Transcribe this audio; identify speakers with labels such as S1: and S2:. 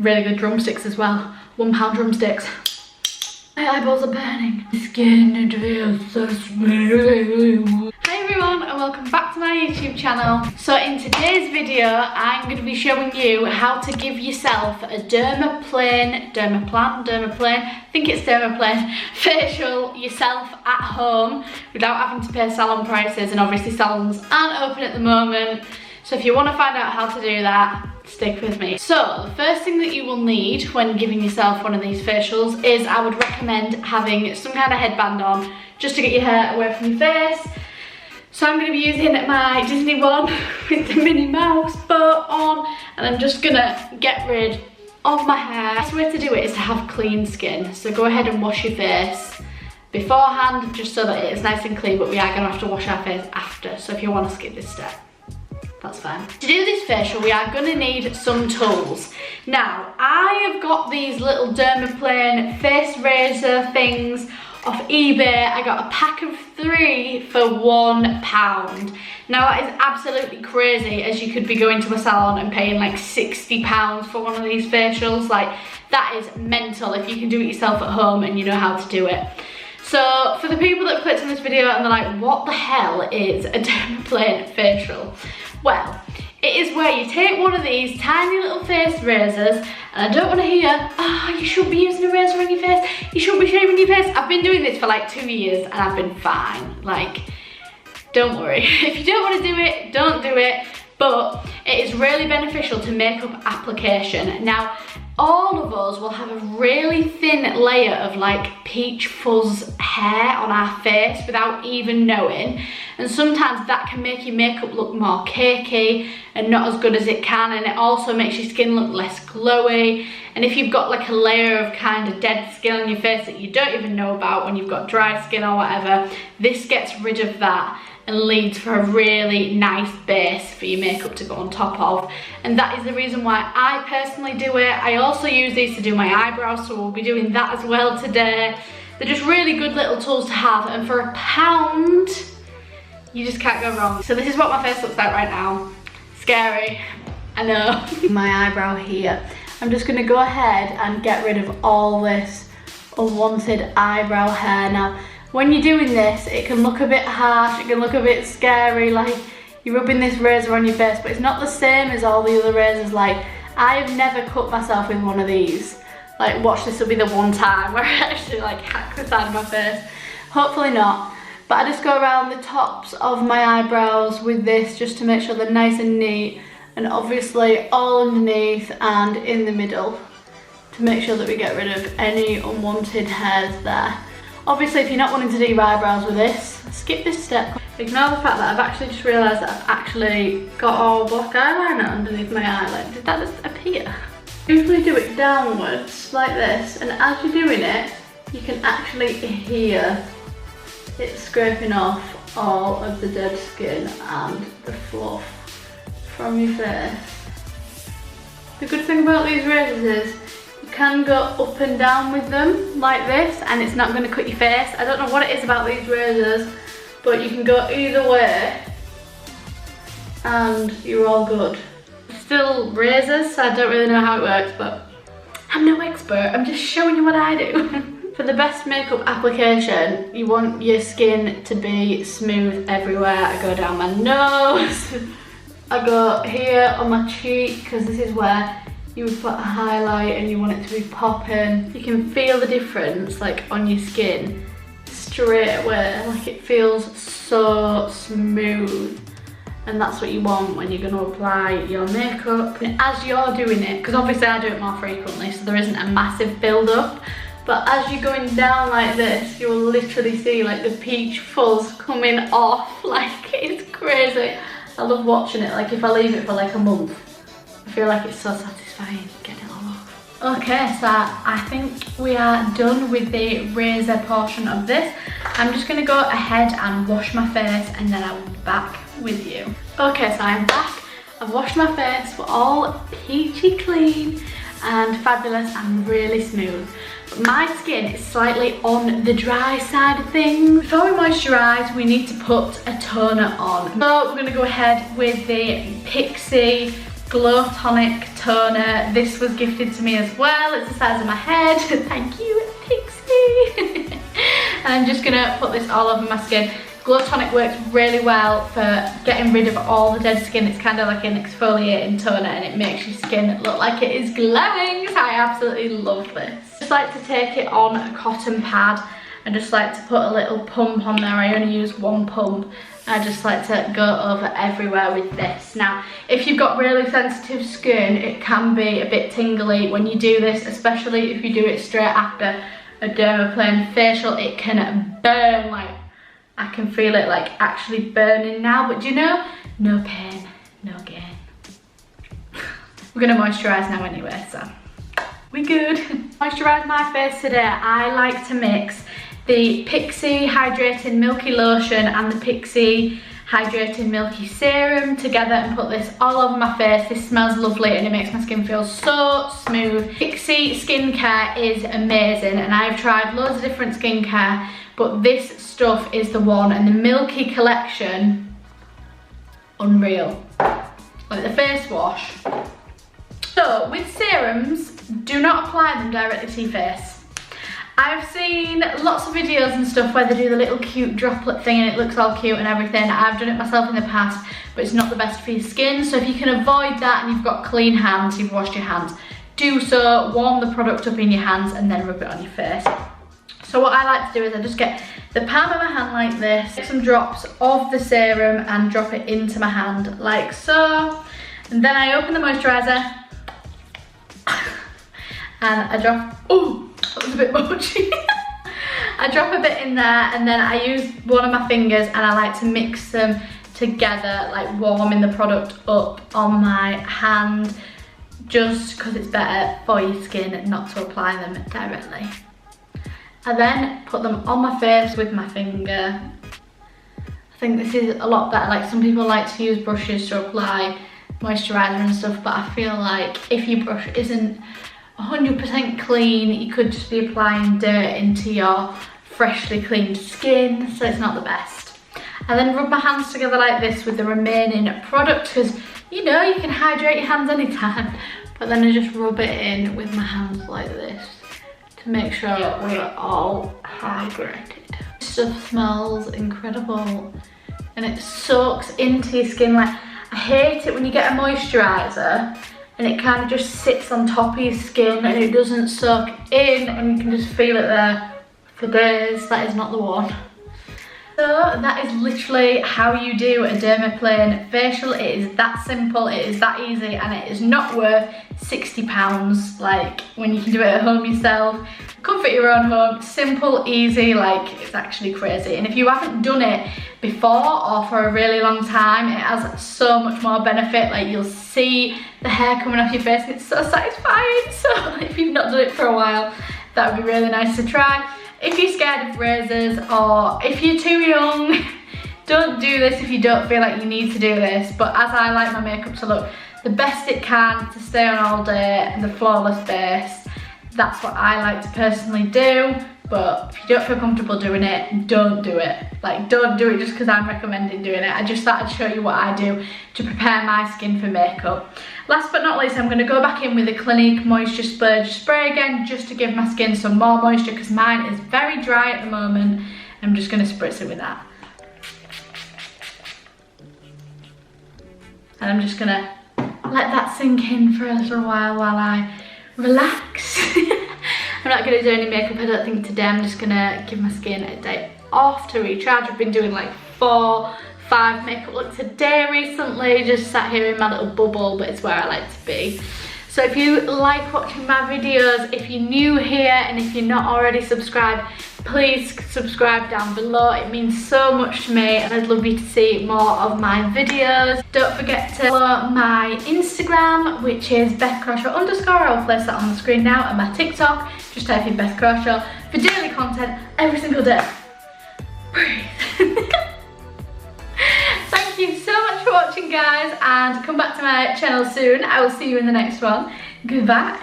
S1: Really good drumsticks as well. £1 drumsticks. My eyeballs are burning. Skin, it feels so smooth. Hi everyone and welcome back to my YouTube channel. So in today's video, I'm going to be showing you how to give yourself a Dermaplane, I think it's Dermaplane, facial yourself at home without having to pay salon prices, and obviously salons aren't open at the moment. So if you want to find out how to do that, stick with me. So the first thing that you will need when giving yourself one of these facials is, I would recommend having some kind of headband on just to get your hair away from your face. So I'm going to be using my Disney one with the Minnie Mouse bow on, and I'm just going to get rid of my hair. The best way to do it is to have clean skin. So go ahead and wash your face beforehand just so that it is nice and clean, but we are going to have to wash our face after. So if you want to skip this step, that's fine. To do this facial, we are going to need some tools. Now, I have got these little Dermaplane face razor things off eBay. I got a pack of 3 for £1. Now that is absolutely crazy, as you could be going to a salon and paying like £60 for one of these facials. Like, that is mental if you can do it yourself at home and you know how to do it. So for the people that clicked on this video and they're like, what the hell is a Dermaplane facial? Well, it is where you take one of these tiny little face razors, and I don't want to hear, oh, you should be using a razor on your face, you should be shaving your face. I've been doing this for like 2 years and I've been fine. Like, don't worry. If you don't want to do it, don't do it. But it is really beneficial to makeup application. Now, all of us will have a really thin layer of like peach fuzz hair on our face without even knowing, and sometimes that can make your makeup look more cakey and not as good as it can, and it also makes your skin look less glowy. And if you've got like a layer of kind of dead skin on your face that you don't even know about when you've got dry skin or whatever, this gets rid of that and leads for a really nice base for your makeup to go on top of. And that is the reason why I personally do it. I also use these to do my eyebrows, so we'll be doing that as well today. They're just really good little tools to have, and for £1, you just can't go wrong. So this is what my face looks like right now. Scary, I know. My eyebrow here. I'm just gonna go ahead and get rid of all this unwanted eyebrow hair. Now, when you're doing this, it can look a bit harsh, it can look a bit scary, like you're rubbing this razor on your face, but it's not the same as all the other razors. Like, I have never cut myself with one of these. Like, watch, this will be the one time where I actually like hack the side of my face. Hopefully not. But I just go around the tops of my eyebrows with this just to make sure they're nice and neat, and obviously all underneath and in the middle to make sure that we get rid of any unwanted hairs there. Obviously, if you're not wanting to do your eyebrows with this, skip this step. Ignore the fact that I've actually just realised that I've actually got all black eyeliner underneath my eyelid. Did that just appear? Usually do it downwards like this, and as you're doing it, you can actually hear it scraping off all of the dead skin and the fluff from your face. The good thing about these razors is you can go up and down with them like this, and it's not going to cut your face. I don't know what it is about these razors, but you can go either way and you're all good. Still razors, so I don't really know how it works, but I'm no expert, I'm just showing you what I do. For the best makeup application, you want your skin to be smooth everywhere. I go down my nose, I go here on my cheek, because this is where you would put a highlight and you want it to be popping. You can feel the difference like on your skin straight away. Like, it feels so smooth, and that's what you want when you're going to apply your makeup. And as you're doing it, because obviously I do it more frequently, so there isn't a massive build up, but as you're going down like this, you will literally see like the peach fuzz coming off. Like, it's crazy. I love watching it. Like, if I leave it for like a month, I feel like it's so satisfying getting it all off. Okay, so I think we are done with the razor portion of this. I'm just going to go ahead and wash my face, and then I will be back with you. Okay, so I'm back. I've washed my face. We're all peachy clean and fabulous and really smooth. But my skin is slightly on the dry side of things. Before we moisturise, we need to put a toner on. So we're going to go ahead with the PIXI Glow Tonic toner. This was gifted to me as well. It's the size of my head. Thank you, PIXI. And I'm just gonna put this all over my skin. Glow Tonic works really well for getting rid of all the dead skin. It's kind of like an exfoliating toner and it makes your skin look like it is glowing. So I absolutely love this. Just like to take it on a cotton pad and just like to put a little pump on there. I only use one pump. I just like to go over everywhere with this. Now, if you've got really sensitive skin, it can be a bit tingly when you do this, especially if you do it straight after a Dermaplane facial. It can burn, like, I can feel it like actually burning now, but do you know, no pain, no gain. We're gonna moisturise now anyway, so we good. Moisturise my face today. I like to mix the PIXI Hydrating Milky Lotion and the PIXI Hydrating Milky Serum together and put this all over my face. This smells lovely and it makes my skin feel so smooth. PIXI skincare is amazing and I've tried loads of different skincare, but this stuff is the one, and the Milky collection, unreal. Like the face wash. So with serums, do not apply them directly to your face. I've seen lots of videos and stuff where they do the little cute droplet thing and it looks all cute and everything. I've done it myself in the past, but it's not the best for your skin. So if you can avoid that and you've got clean hands, you've washed your hands, do so. Warm the product up in your hands and then rub it on your face. So what I like to do is I just get the palm of my hand like this, take some drops of the serum and drop it into my hand like so. And then I open the moisturiser and I drop, oh, that was a bit much. I drop a bit in there and then I use one of my fingers and I like to mix them together, like warming the product up on my hand, just because it's better for your skin not to apply them directly. I then put them on my face with my finger. I think this is a lot better. Like some people like to use brushes to apply moisturiser and stuff, but I feel like if your brush isn't 100% clean, you could just be applying dirt into your freshly cleaned skin, so it's not the best. And then rub my hands together like this with the remaining product, because you know you can hydrate your hands anytime, but then I just rub it in with my hands like this to make sure we're all hydrated. This stuff smells incredible and it soaks into your skin. Like, I hate it when you get a moisturiser and it kind of just sits on top of your skin and it doesn't soak in and you can just feel it there for days. That is not the one. So that is literally how you do a Dermaplane facial. It is that simple, it is that easy, and it is not worth £60 like when you can do it at home yourself. Comfort your own home, simple, easy, like it's actually crazy. And if you haven't done it before or for a really long time, it has so much more benefit. Like you'll see the hair coming off your face and it's so satisfying. So if you've not done it for a while, that would be really nice to try. If you're scared of razors or if you're too young, don't do this if you don't feel like you need to do this. But as I like my makeup to look the best it can, to stay on all day and the flawless base, that's what I like to personally do. But if you don't feel comfortable doing it, don't do it. Like, don't do it just because I'm recommending doing it. I just thought I'd show you what I do to prepare my skin for makeup. Last but not least, I'm going to go back in with the Clinique Moisture Splurge Spray again, just to give my skin some more moisture, because mine is very dry at the moment. I'm just going to spritz it with that. And I'm just going to let that sink in for a little while I relax. I'm not going to do any makeup, I don't think, today. I'm just going to give my skin a day off to recharge. I've been doing like 4-5 makeup looks a day recently, just sat here in my little bubble, but it's where I like to be. So if you like watching my videos, if you're new here and if you're not already subscribed, please subscribe down below. It means so much to me and I'd love you to see more of my videos. Don't forget to follow my Instagram, which is BethCrawshaw_. I'll place that on the screen now, and my TikTok, just type in Beth Crawshaw for daily content every single day. Breathe. Thank you so much for watching, guys, and come back to my channel soon. I will see you in the next one. Goodbye.